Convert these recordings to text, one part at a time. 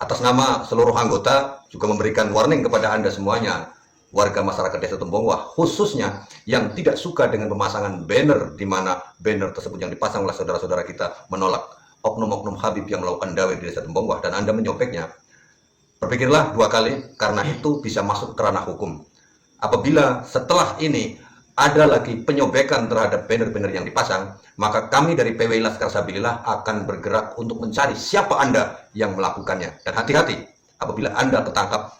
atas nama seluruh anggota juga memberikan warning kepada Anda semuanya, warga masyarakat Desa Tembongwah, khususnya yang tidak suka dengan pemasangan banner, di mana banner tersebut yang dipasang oleh saudara-saudara kita menolak oknum-oknum Habib yang melakukan dawai di Desa Tembongwah, dan Anda menyopeknya. Berpikirlah 2 kali, karena itu bisa masuk ke ranah hukum. Apabila setelah ini ada lagi penyobekan terhadap banner-banner yang dipasang, maka kami dari PWI Laskar Sabilillah akan bergerak untuk mencari siapa Anda yang melakukannya. Dan hati-hati, apabila Anda tertangkap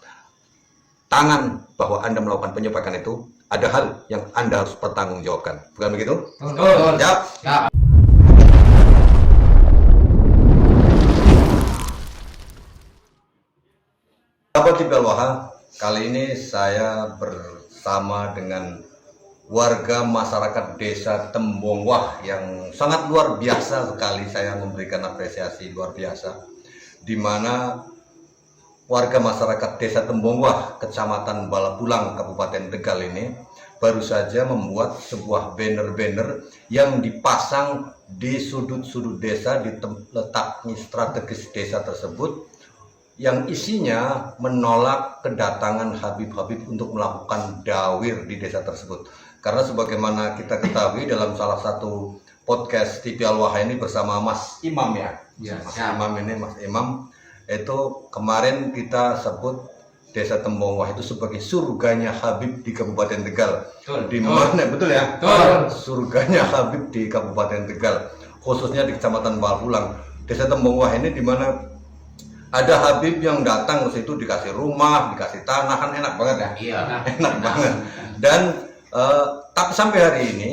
tangan bahwa Anda melakukan penyobekan itu, ada hal yang Anda harus pertanggungjawabkan. Bukan begitu? Betul. Siap? Ya. Sahabat Tibal Waha, kali ini saya bersama dengan warga masyarakat Desa Tembongwah yang sangat luar biasa sekali. Saya memberikan apresiasi luar biasa, di mana warga masyarakat Desa Tembongwah, Kecamatan Balapulang, Kabupaten Tegal ini baru saja membuat sebuah banner-banner yang dipasang di sudut-sudut desa, di letak strategis desa tersebut, yang isinya menolak kedatangan Habib-Habib untuk melakukan dawir di desa tersebut. Karena sebagaimana kita ketahui dalam salah satu podcast TV Al-Waha ini bersama Mas Imam ya. Mas Imam itu kemarin kita sebut Desa Tembongwah itu sebagai surganya Habib di Kabupaten Tegal. Di mana betul ya? Betul. Surganya Habib di Kabupaten Tegal, khususnya di Kecamatan Balapulang. Desa Tembongwah ini di mana ada Habib yang datang ke situ dikasih rumah, dikasih tanah, kan enak banget ya? Iya. Enak banget. Dan tapi sampai hari ini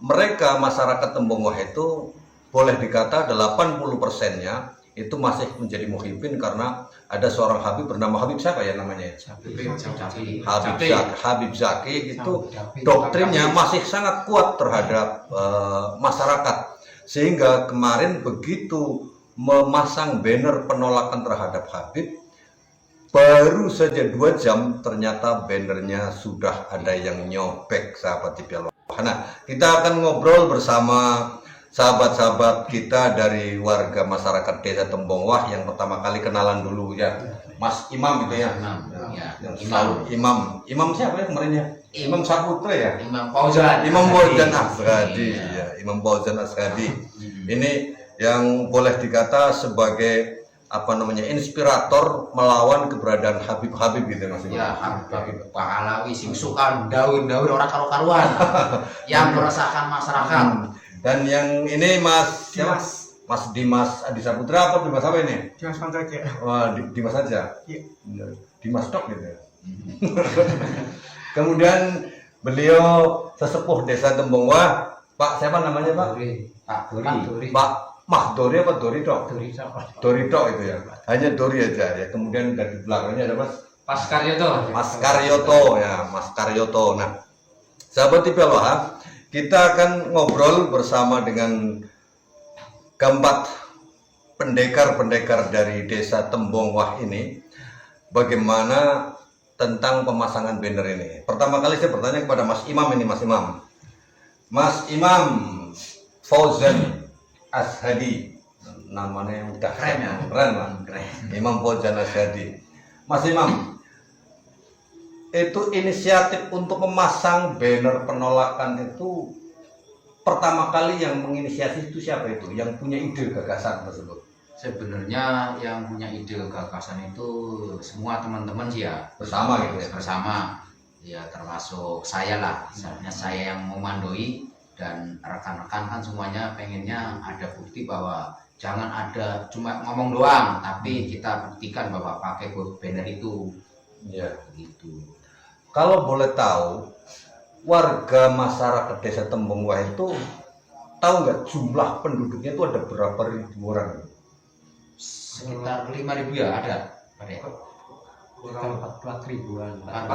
mereka masyarakat Tembongwah itu boleh dikata 80%-nya itu masih menjadi muhibin, karena ada seorang Habib bernama Habib siapa ya namanya? Habib Zaki itu doktrinnya masih sangat kuat terhadap masyarakat, sehingga kemarin begitu memasang banner penolakan terhadap Habib, baru saja 2 jam ternyata bannernya sudah ada yang nyobek, sahabat TV Al-Waha. Nah, kita akan ngobrol bersama sahabat-sahabat kita dari warga masyarakat Desa Tembongwah. Yang pertama kali kenalan dulu ya, Mas Imam gitu ya. Imam siapa ya kemarin ya? Imam Saputra ya? Imam Fauzan Asghadi ya, Imam Fauzan Asghadi. Ini yang boleh dikata sebagai inspirator melawan keberadaan Habib-Habib gitu Mas. Ya, Habib Pahlawi sing suka daun-daun orang karu-karuan yang meresahkan masyarakat. Dan yang ini Mas Dimas Adi Saputra apa Dimas apa ini? Dimas saja. Wah, Dimas saja. Iya. Dimas Tok gitu ya. Kemudian beliau sesepuh Desa Tembongwah, Pak siapa namanya Pak? Dori. Pak Mahdori apa Dori Tok? Dori Tok itu ya. Hanya Dori aja ya. Kemudian dari belakangnya ada Mas Karyoto ya, Mas Karyoto. Nah, sahabat TV Al-Waha, kita akan ngobrol bersama dengan keempat pendekar-pendekar dari Desa Tembongwah ini, bagaimana tentang pemasangan banner ini. Pertama kali saya bertanya kepada Mas Imam ini, Mas Imam Fauzan Asghadi, namanya yang udah keren ya, keren. Imam Fauzan Asghadi. Mas Imam, itu inisiatif untuk memasang banner penolakan itu pertama kali yang menginisiasi itu siapa itu? Yang punya ide gagasan tersebut? Sebenarnya yang punya ide gagasan itu semua teman-teman sih ya, Bersama gitu ya? Bersama. Ya termasuk saya lah, misalnya saya yang memandoi, dan rekan-rekan kan semuanya pengennya ada bukti bahwa jangan ada cuma ngomong doang, tapi kita buktikan bahwa pakai banner itu. Ya. Gitu. Kalau boleh tahu, warga masyarakat Desa Tembongwah itu tahu nggak jumlah penduduknya itu ada berapa ribu orang? Sekitar 5.000 ya ada. Kurang 4 ribuan. 4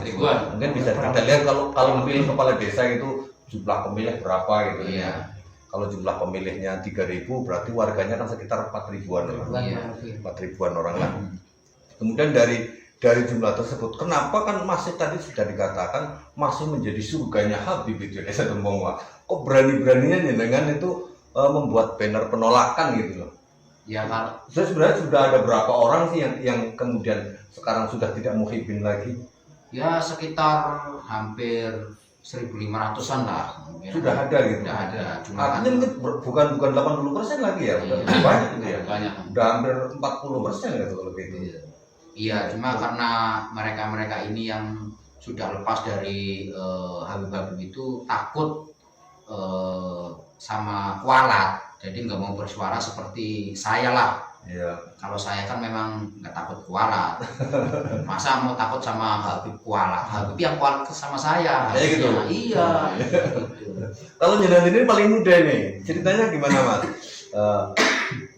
ribuan. Mungkin bisa kita lihat kalau memilih kepala desa itu jumlah pemilih berapa gitu. Iya. Kalau jumlah pemilihnya 3.000 berarti warganya kan sekitar 4 ribuan orang. Iya. 4 ribuan orang lah. Kemudian dari jumlah tersebut, kenapa kan masih tadi sudah dikatakan masih menjadi surganya Habib itu Desa Tembongwah? Kok berani-beraninya dengan itu membuat banner penolakan gitu loh? Ya kalau Saya sebenarnya sudah ada berapa orang sih yang kemudian sekarang sudah tidak muhibin lagi? ya sekitar hampir 1.500-an lah mungkin. Sudah ada gitu. Sudah ada, cuma Artinya mungkin bukan 80% lagi ya, udah lebih banyak gitu ya. banyak. Udah hampir 40% gitu kalau gitu. Iya, cuma karena mereka ini yang sudah lepas dari Habib-Habib itu takut sama kualat, jadi nggak mau bersuara seperti saya lah. Iya. Kalau saya kan memang nggak takut kualat, masa mau takut sama Habib kualat? Habib yang kualat sama saya. Kayak gitu? Iya. Gitu. Kalau jenengan ini paling muda nih, ceritanya gimana Mas?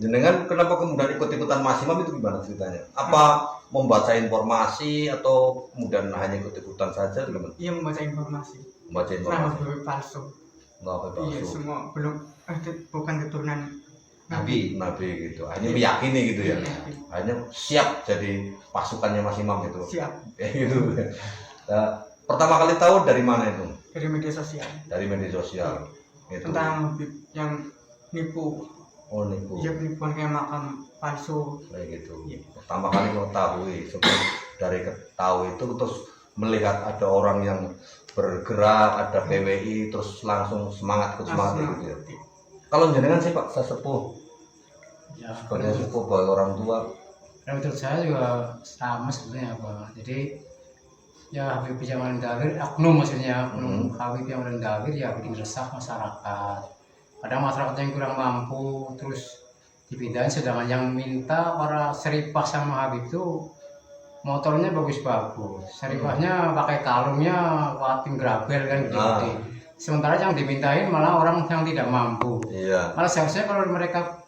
Jenengan kenapa kemudian ikut-ikutan Mas Imam itu gimana ceritanya? Apa membaca informasi atau kemudian hanya ikut-ikutan saja? Gimana? Iya, membaca informasi. Membaca Nah, informasi. Habib palsu. Nggak apa Iya, semua belum bukan keturunan Nabi. Nabi gitu. Hanya meyakini gitu ya. Iya. Hanya siap jadi pasukannya Mas Imam itu. Siap Kayak gitu. Nah, pertama kali tahu dari mana itu? dari media sosial Dari media sosial. Gitu. tentang Habib yang nipu. Oh nipu. Iya, penipuan kayak makam palsu. Kayak gitu. Iya. Pertama kali mengetahui, sebelum dari tahu itu terus melihat ada orang yang bergerak, ada PWI, terus langsung semangat ikut semangat gitu ya. Kalau jenengan sih Pak sesepuh, Ya, sebagai sesepuh bagi orang tua, menurut saya juga sama sebenarnya Pak. Jadi ya Habib yang mendawir, oknum maksudnya, oknum Habib yang mendawir ya bikin resah masyarakat. Kadang masyarakat yang kurang mampu terus dipindahin, sedangkan yang minta para seripah sama Habib itu motornya bagus-bagus, seripahnya pakai kalungnya wating grabel kan gitu. Sementara yang dimintain malah orang yang tidak mampu. iya, Malah seharusnya kalau mereka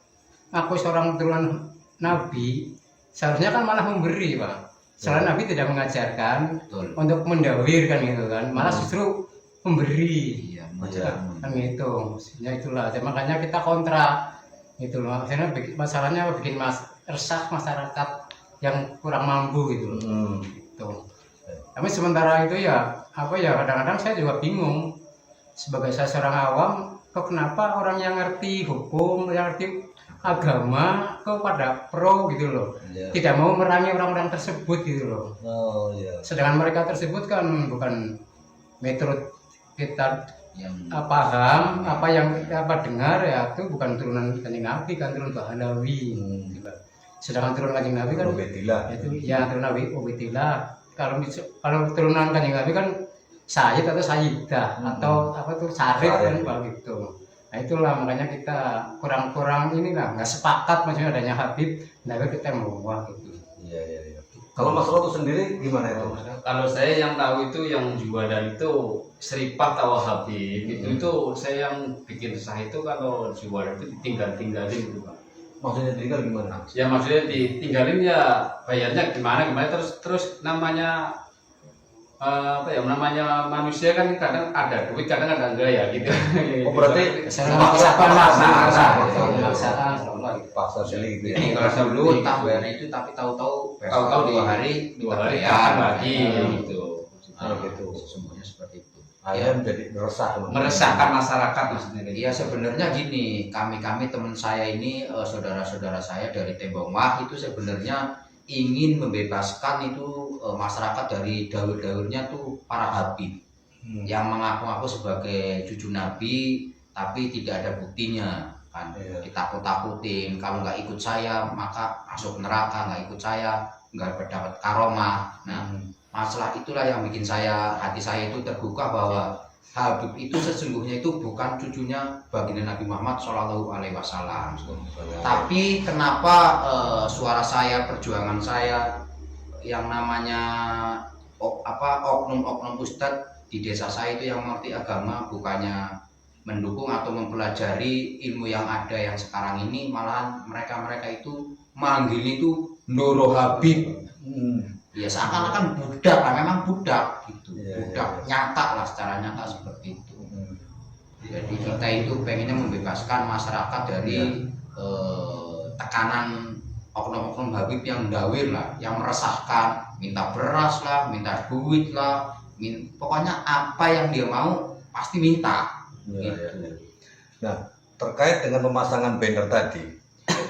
ngaku seorang turunan Nabi, seharusnya kan malah memberi Pak. Soalnya Nabi tidak mengajarkan Betul. untuk mendawir kan gitu kan, malah justru memberi Iya, kan gitu. Maksudnya itulah, jadi makanya kita kontra gitu loh. Maksudnya masalahnya bikin resah masyarakat yang kurang mampu gitu loh. Gitu. Tapi sementara itu ya apa ya, kadang-kadang saya juga bingung sebagai saya seorang awam, kok kenapa orang yang ngerti hukum, yang ngerti agama kok pada pro gitu loh, iya. tidak mau merangi orang-orang tersebut gitu loh. Oh iya. Sedangkan mereka tersebut kan bukan metode kita yang paham, apa yang apa dengar ya itu bukan turunan Kanjeng Nabi, kan turun Pahlawi. Sedangkan turun Kanjeng Nabi kan Ubedillah. itu ya turun Nabi Ubaidillah. Kalau turunan Kanjeng Nabi kan Sayyid atau Sayyidah atau apa tuh Syarif kan gitu. Nah itulah makanya kita kurang-kurang inilah, nggak sepakat maksudnya adanya Habib, nah kita mau gitu. Iya iya iya. Kalau Mas Roto sendiri gimana itu? Kalau saya yang tahu itu yang jualan itu seripah atau Habib itu saya yang bikin resah itu kalau jualan itu ditinggalin gitu Pak. Maksudnya tinggal gimana? Ya maksudnya ditinggalin ya bayarnya gimana terus namanya apa ya, namanya manusia kan kadang ada duit kadang ada enggak ya gitu. Oh berarti Memaksakan paksa sendiri gitu ya? Jadi kalau dulu tak bayar itu, tapi tahu-tahu Tahu-tahu dua hari hari bayar akan lagi gitu. gitu. Semuanya seperti itu. Akhirnya menjadi resah. Meresahkan masyarakat maksudnya. Iya sebenarnya gini, kami teman saya ini saudara-saudara saya dari Tembong Wah itu sebenarnya ingin membebaskan itu masyarakat dari daur-daurnya tuh para Habib yang mengaku-ngaku sebagai cucu Nabi tapi tidak ada buktinya kan. Ditakut-takutin kalau nggak ikut saya maka masuk neraka, nggak ikut saya nggak dapat karomah. Nah masalah itulah yang bikin hati saya itu terbuka bahwa Habib itu sesungguhnya itu bukan cucunya baginda Nabi Muhammad Shallallahu Alaihi Wasallam. Tapi kenapa suara saya, perjuangan saya, yang namanya oknum ustadz di desa saya itu yang mengerti agama bukannya mendukung atau mempelajari ilmu yang ada yang sekarang ini, malahan mereka itu manggil itu Ndoro Habib. Ya seakan-akan budak lah, memang budak gitu, budak nyata lah, secara nyata seperti itu. Jadi kita itu pengennya membebaskan masyarakat dari tekanan oknum-oknum Habib yang dawir lah, yang meresahkan, minta beras lah, minta duit lah, pokoknya apa yang dia mau pasti minta. Nah terkait dengan pemasangan banner tadi,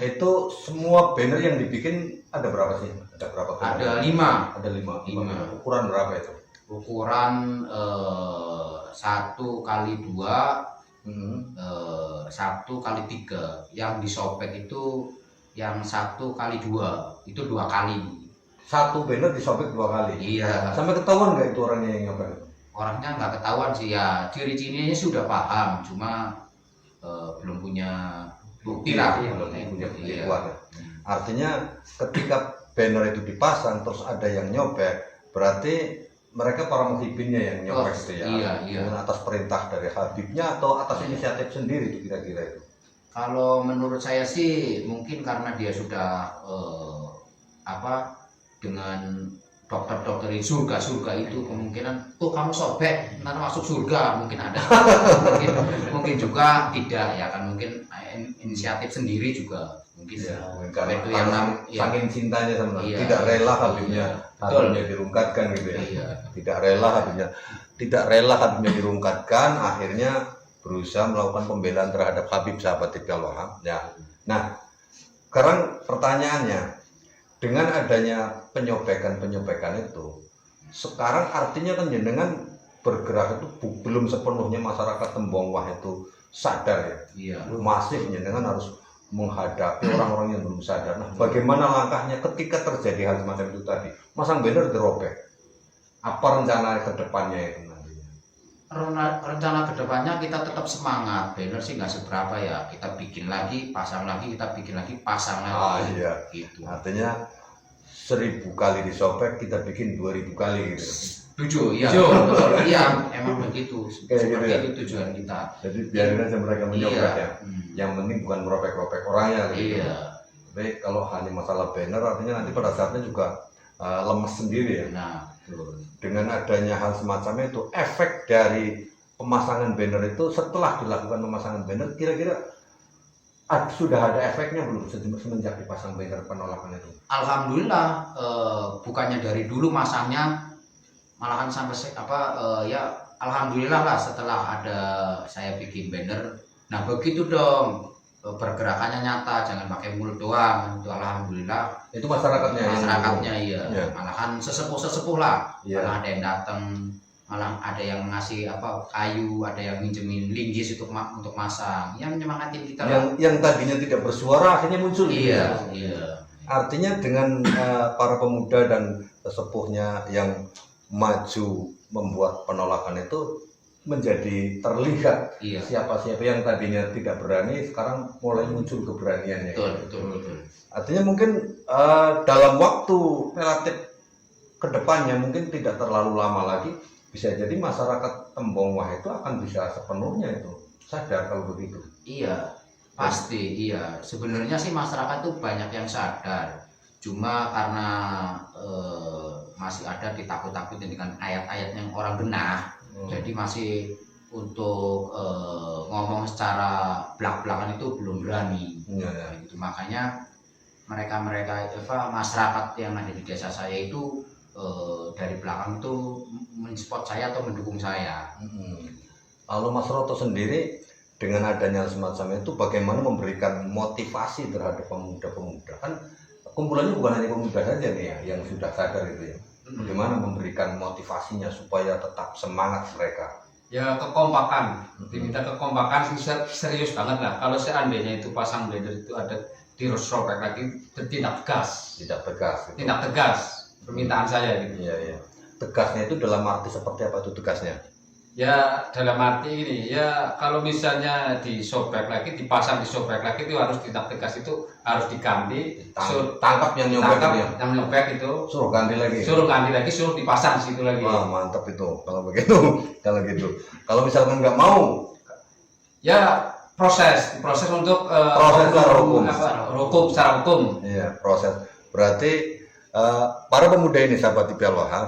Itu semua banner yang dibikin ada berapa sih? Ada berapa? Ada 5. Ada 5. Lima. Ukuran berapa itu? Ukuran 1x2, Hmm. 1x3. Yang disobek itu yang 1x2 itu 2 kali. Satu banner disobek 2 kali. Iya. Sampai ketahuan nggak itu orangnya yang nyopek? Orangnya nggak ketahuan sih ya, ciri-cirinya sudah paham, cuma belum punya bukti lah. Belum punya bukti Iya. kuat ya. Artinya ketika banner itu dipasang terus ada yang nyopek, berarti mereka para muhibinnya yang nyopek Oh, itu ya. iya, iya. Dengan atas perintah dari Habibnya atau atas inisiatif sendiri itu kira-kira itu. Kalau menurut saya sih mungkin karena dia sudah dengan dokter-dokter di surga itu kemungkinan tuh kamu sobek ntar masuk surga mungkin ada. mungkin juga tidak ya kan, mungkin inisiatif sendiri juga mungkin Karena itu yang saking cintanya sama Iya. tidak rela Habibnya Betul. Habibnya dirungkatkan gitu ya. Iya. Tidak rela Habibnya dirungkatkan, akhirnya berusaha melakukan pembelaan terhadap Habib sahabat Iqbal Wahab ya. Nah, sekarang pertanyaannya, dengan adanya penyobekan itu, sekarang artinya kan jenengan bergerak itu belum sepenuhnya masyarakat Tembongwah itu sadar ya. Iya. Masih jenengan harus menghadapi orang-orang yang belum sadar. Nah, bagaimana langkahnya ketika terjadi hal semacam itu tadi? Masang banner dirobek. Apa rencana ke depannya itu nantinya? Rencana kedepannya kita tetap semangat. Banner sih nggak seberapa ya, kita bikin lagi, pasang lagi, kita bikin lagi, pasang lagi. Ah, iya. Gitu. Artinya 1000 kali disobek kita bikin 2000 kali gitu. Tujuh, iya. Tujuh. Betul. Iya, emang begitu. Kayak Seperti gitu ya? itu tujuan kita. Jadi biarin aja mereka menyobek Iya. ya. Yang penting bukan merobek-robek orangnya gitu. Iya. Tapi kalau hanya masalah banner artinya nanti pada saatnya juga lemes sendiri ya. Nah, betul. Dengan adanya hal semacam itu, efek dari pemasangan banner itu setelah dilakukan pemasangan banner kira-kira sudah ada efeknya belum semenjak dipasang banner penolakan itu? Alhamdulillah, bukannya dari dulu masangnya malahan sampai ya alhamdulillah lah setelah ada saya bikin banner. Nah begitu dong, pergerakannya nyata, jangan pakai mulut doang. Itu alhamdulillah Itu masyarakatnya yang masyarakatnya iya. Iya. Malahan sesepuh lah. Iya. Malah ada yang datang, malah ada yang ngasih kayu, ada yang minjemin linggis untuk masang, yang menyemangatin kita lah. yang tadinya tidak bersuara akhirnya muncul gitu ya. Iya. Artinya dengan para pemuda dan sesepuhnya yang maju membuat penolakan itu menjadi terlihat Iya. siapa-siapa yang tadinya tidak berani sekarang mulai muncul keberaniannya. Betul. Artinya mungkin dalam waktu relatif kedepannya mungkin tidak terlalu lama lagi bisa jadi masyarakat Tembongwah itu akan bisa sepenuhnya itu sadar kalau begitu. Iya, pasti iya. Sebenarnya sih masyarakat tuh banyak yang sadar. Cuma karena masih ada ditakut-takutin dengan ayat-ayat yang orang genah. Jadi masih untuk ngomong secara belak-belakan itu belum berani. Iya. Gitu. Makanya mereka masyarakat yang ada di desa saya itu dari belakang itu mensupport saya atau mendukung saya. Lalu Mas Roto sendiri dengan adanya semacam itu bagaimana memberikan motivasi terhadap pemuda-pemuda? Kan kumpulannya bukan hanya pemuda saja nih ya yang sudah sadar itu ya. Bagaimana memberikan motivasinya supaya tetap semangat mereka? Ya kekompakan, diminta kekompakan serius banget lah. Kalau seandainya itu pasang banner itu ada dirobek lagi, bertindak tegas. Tidak tegas. Gitu. Tindak tegas, permintaan saya gitu. Iya. Tegasnya itu dalam arti seperti apa itu tegasnya? Ya dalam arti ini ya kalau misalnya disobek lagi, dipasang disobek lagi itu harus tindak tegas, itu harus diganti. Tangkap yang nyobek Tangkap itu ya? yang nyobek itu, Suruh ganti lagi. suruh ganti lagi, suruh dipasang situ lagi. Wah mantap itu kalau begitu. Kalau gitu. Kalau misalkan nggak mau, Ya proses untuk Proses secara hukum. secara hukum. iya proses. Berarti para pemuda ini sahabat Iqbal Wahab,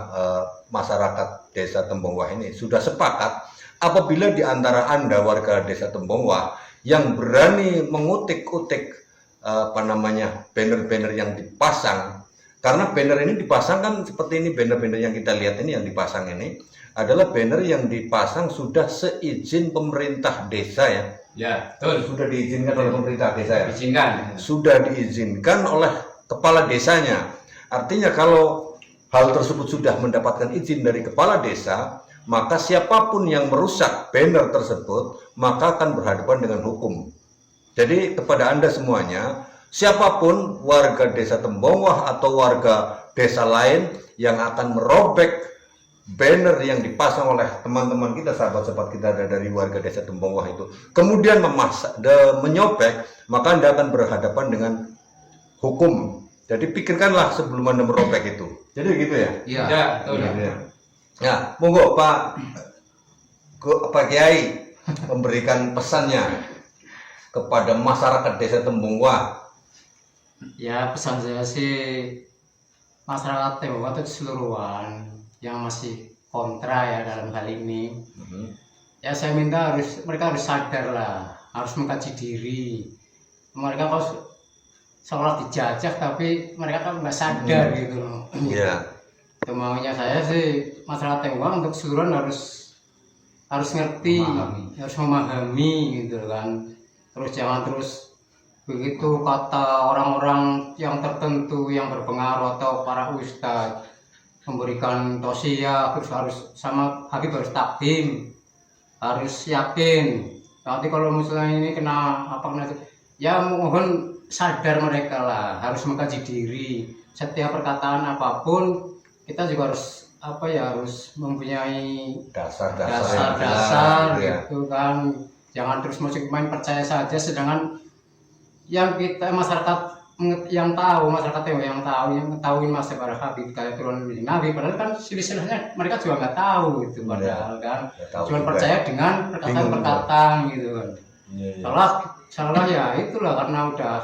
masyarakat desa Tembongwah ini sudah sepakat apabila di antara Anda warga desa Tembongwah yang berani mengutik-utik banner-banner yang dipasang, karena banner ini dipasang kan seperti ini, banner-banner yang kita lihat ini yang dipasang ini adalah banner yang dipasang sudah seizin pemerintah desa ya. Ya, betul. Sudah diizinkan oleh pemerintah desa ya? Izinkan. Sudah diizinkan oleh kepala desanya. Artinya kalau hal tersebut sudah mendapatkan izin dari kepala desa, maka siapapun yang merusak banner tersebut maka akan berhadapan dengan hukum. Jadi kepada Anda semuanya, siapapun warga desa Tembongwah atau warga desa lain yang akan merobek banner yang dipasang oleh teman-teman kita, sahabat-sahabat kita dari warga desa Tembongwah itu, kemudian menyobek, maka Anda akan berhadapan dengan hukum. Jadi pikirkanlah sebelum Anda merobek itu. Jadi gitu ya? Iya. Ya, betul. Ya. Ya, monggo Pak Kiai memberikan pesannya kepada masyarakat desa Tembongwah. Ya pesan saya sih, masyarakat Tembongwah itu keseluruhan yang masih kontra ya dalam hal ini, ya saya minta mereka harus sadar lah, harus mengkaji diri. Mereka kalau seolah dijajah tapi mereka kan nggak sadar gitu loh. Iya. Itu maunya saya sih, masyarakat Tembongwah untuk keseluruhan harus ngerti, harus memahami gitu kan. Terus jangan terus begitu kata orang-orang yang tertentu yang berpengaruh atau para ustadz memberikan tausiah, terus harus sama Habib harus takdim, harus yakin. Nanti kalau misalnya ini kena ya mohon sadar mereka lah, harus mengkaji diri. Setiap perkataan apapun kita juga harus harus mempunyai dasar ya. gitu kan. Jangan terus musik main percaya saja, sedangkan yang kita masyarakat yang masyarakat yang tahu masa para Habib kayak turun Nabi, padahal kan silsilahnya mereka juga nggak tahu gitu, padahal kan cuma percaya dengan perkataan-perkataan gitu kan. Salah ya itulah, karena udah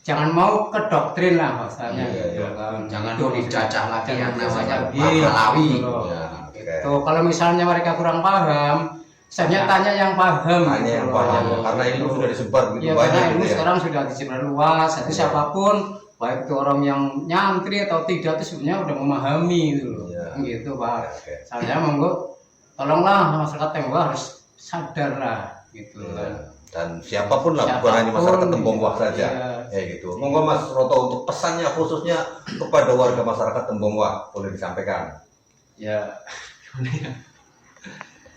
jangan mau ke doktrin lah bahasanya gitu kan. Jangan dijajah lagi yang namanya Gitu. Alawi. Itu kalau misalnya mereka kurang paham, saya tanya yang paham. Tanya yang paham, karena ilmu sudah disebar Ya, begitu karena banyak ilmu gitu ya. sekarang sudah disebar luas. Jadi siapapun, baik itu orang yang nyantri atau tidak, itu sebenarnya udah memahami gitu loh. Iya. Gitu Pak. Oke. Saya monggo, tolonglah masyarakat Tembongwah harus sadar lah gitu Iya. kan. Dan siapapun lah, bukan hanya masyarakat Tembongwah saja. Iya. Ya gitu. Monggo Mas Roto untuk pesannya khususnya kepada warga masyarakat Tembongwah boleh disampaikan. Ya,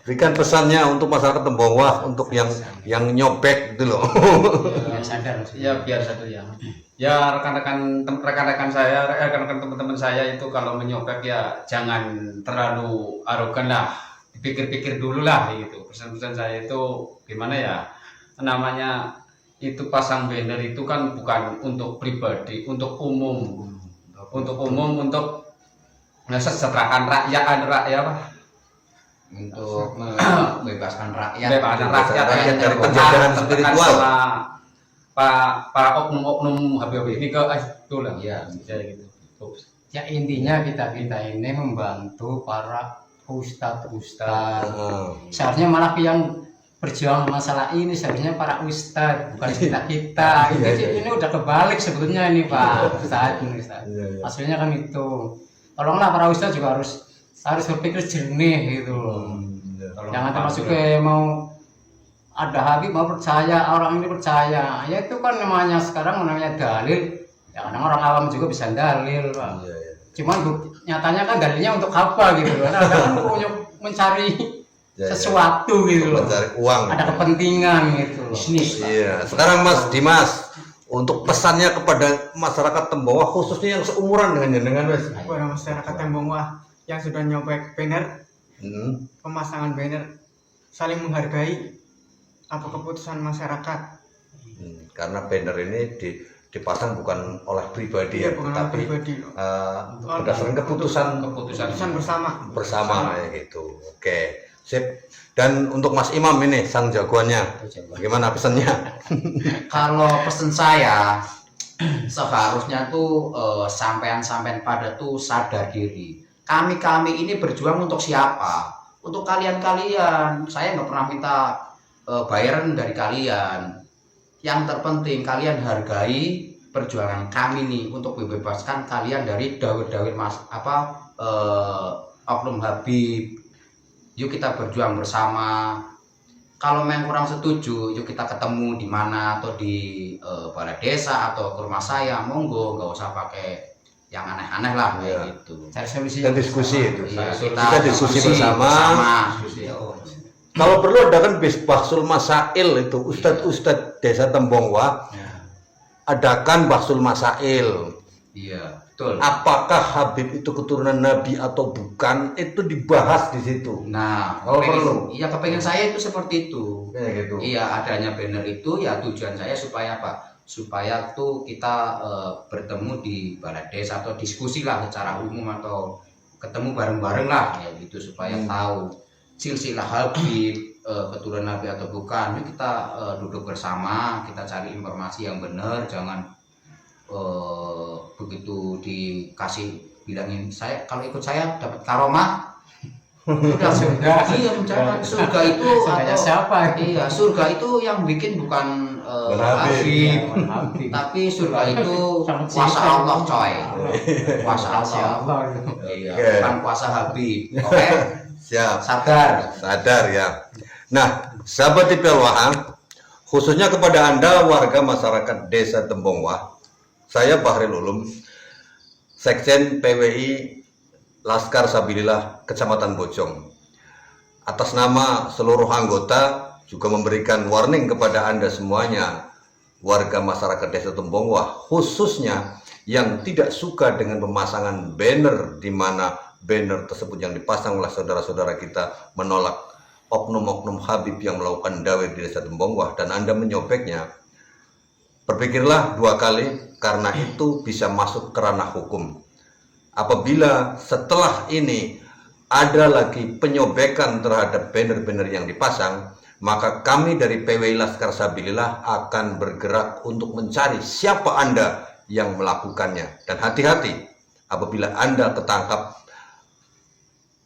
Berikan pesannya untuk masyarakat Tembongwah, untuk yang nyobek gitu loh. Yang sadar. ya biar satu ya. Ya rekan-rekan saya, rekan-rekan teman-teman saya itu kalau menyobek ya jangan terlalu arogan lah. Dipikir-pikir dulu lah gitu. Pesan-pesan saya itu gimana ya? Namanya itu pasang banner itu kan bukan untuk pribadi, untuk umum. Untuk mesejahterakan rakyat Untuk membebaskan rakyat. rakyat dari penjajahan spiritual. Sama para oknum Habib ini ke itu lah. Iya. Bisa gitu. Ya intinya kita ini membantu para ustadz. Seharusnya malah yang berjuang masalah ini seharusnya para ustadz, bukan kita. Ini udah kebalik sebetulnya ini Pak Ustadz. Aslinya kan itu. Tolonglah para ustadz juga harus berpikir jernih gitu loh. Jangan termasuk kayak mau ada Habib mau percaya, orang ini percaya. Ya itu kan namanya sekarang namanya dalil. Ya kadang orang awam juga bisa dalil Pak. Cuman nyatanya kan dalilnya untuk apa gitu loh. Ada kan mencari sesuatu gitu loh. Mencari uang. Ada kepentingan gitu loh. Bisnis. Iya. Sekarang Mas Dimas untuk pesannya kepada masyarakat Tembongwah khususnya yang seumuran dengan Mas. Kepada masyarakat Tembongwah yang sudah nyobek banner, pemasangan banner, saling menghargai apa keputusan masyarakat. Karena banner ini dipasang bukan oleh pribadi ya, Bukan tetapi pribadi, berdasarkan keputusan keputusan bersama. ya gitu. Oke, sip. Dan untuk Mas Imam ini sang jagoannya, bagaimana pesannya? Kalau pesen saya seharusnya tuh sampean-sampean pada tuh sadar diri. Kami ini berjuang untuk siapa? Untuk kalian-kalian. Saya nggak pernah minta bayaran dari kalian. Yang terpenting kalian hargai perjuangan kami nih untuk membebaskan kalian dari dawir-dawir oknum Habib. Yuk kita berjuang bersama. kalau memang kurang setuju, yuk kita ketemu di mana atau di balai desa atau ke rumah saya, monggo, nggak usah pakai yang aneh-aneh lah kayak Iya. gitu. Cari solusi. Kita diskusi itu. Iya, Kita diskusi bersama. Kalau perlu ada kan Bahsul Masail itu, Ustadz Desa Tembongwah, adakan Bahsul Masail. Iya, betul. Apakah Habib itu keturunan Nabi atau bukan? Itu dibahas di situ. Nah, Kalau perlu. Iya, kepengen saya itu seperti itu. Kayak gitu. Iya, adanya banner itu ya tujuan saya supaya apa? Supaya tuh kita bertemu di balai desa atau diskusi lah secara umum atau ketemu bareng-bareng lah ya gitu supaya tahu silsilah Habib keturunan Nabi atau bukan. Yuk kita duduk bersama, kita cari informasi yang benar, jangan begitu dikasih bilangin saya kalau ikut saya dapat karomah. Udah surga. Iya, jangan surga itu Surganya atau siapa? iya, surga itu yang bikin bukan Habib. Habib, tapi surga itu Sama kuasa cinta. Allah coy, kuasa Masya Allah. Allah. Iya, Oke. bukan kuasa Habib. Oke, Siap. sadar. Sadar ya. Nah, sahabat TPLWH, khususnya kepada Anda warga masyarakat Desa Tembongwah, saya Bahril Ulum, Sekjen PWI Laskar Sabilillah Kecamatan Bojong. Atas nama seluruh anggota juga memberikan warning kepada Anda semuanya, warga masyarakat Desa Tembongwah, khususnya yang tidak suka dengan pemasangan banner di mana banner tersebut yang dipasang oleh saudara-saudara kita menolak oknum-oknum Habib yang melakukan dawai di Desa Tembongwah dan Anda menyobeknya. Berpikirlah dua kali karena itu bisa masuk ke ranah hukum. Apabila setelah ini ada lagi penyobekan terhadap banner-banner yang dipasang, maka kami dari PWI Laskar Sabilillah akan bergerak untuk mencari siapa Anda yang melakukannya. Dan hati-hati apabila Anda ketangkap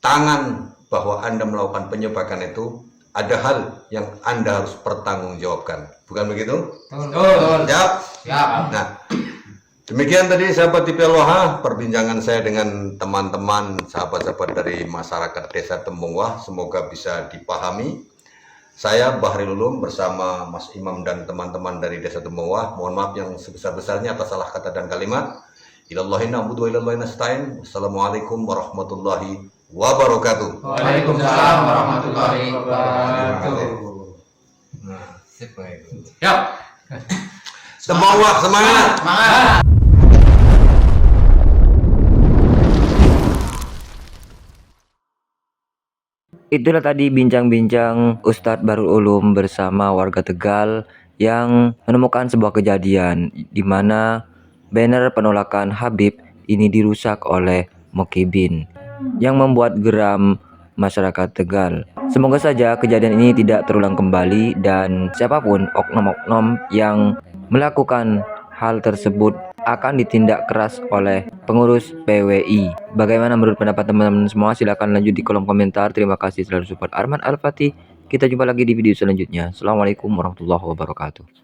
tangan bahwa Anda melakukan penyobekan itu, ada hal yang Anda harus pertanggungjawabkan. Bukan begitu? Betul. Siap? Siap. Nah, demikian tadi sahabat TPLWH perbincangan saya dengan teman-teman sahabat-sahabat dari masyarakat Desa Tembongwah, semoga bisa dipahami. Saya Bahril Ulum bersama Mas Imam dan teman-teman dari Desa Tembongwah, mohon maaf yang sebesar-besarnya atas salah kata dan kalimat. Ilallahi na'budu wa ilallahi nasta'in. Wassalamualaikum warahmatullahi wabarakatuh. Waalaikumsalam warahmatullahi wabarakatuh. Nah, sip baik. Yuk, Tembongwah semangat. semangat. Itulah tadi bincang-bincang Ustadz Bahrul Ulum bersama warga Tegal yang menemukan sebuah kejadian di mana banner penolakan Habib ini dirusak oleh Mokibin yang membuat geram masyarakat Tegal. Semoga saja kejadian ini tidak terulang kembali dan siapapun oknum-oknum yang melakukan hal tersebut akan ditindak keras oleh pengurus PWI. Bagaimana menurut pendapat teman-teman semua? Silahkan lanjut di kolom komentar. Terima kasih selalu support Arman Al-Fatih. Kita jumpa lagi di video selanjutnya. Assalamualaikum warahmatullahi wabarakatuh.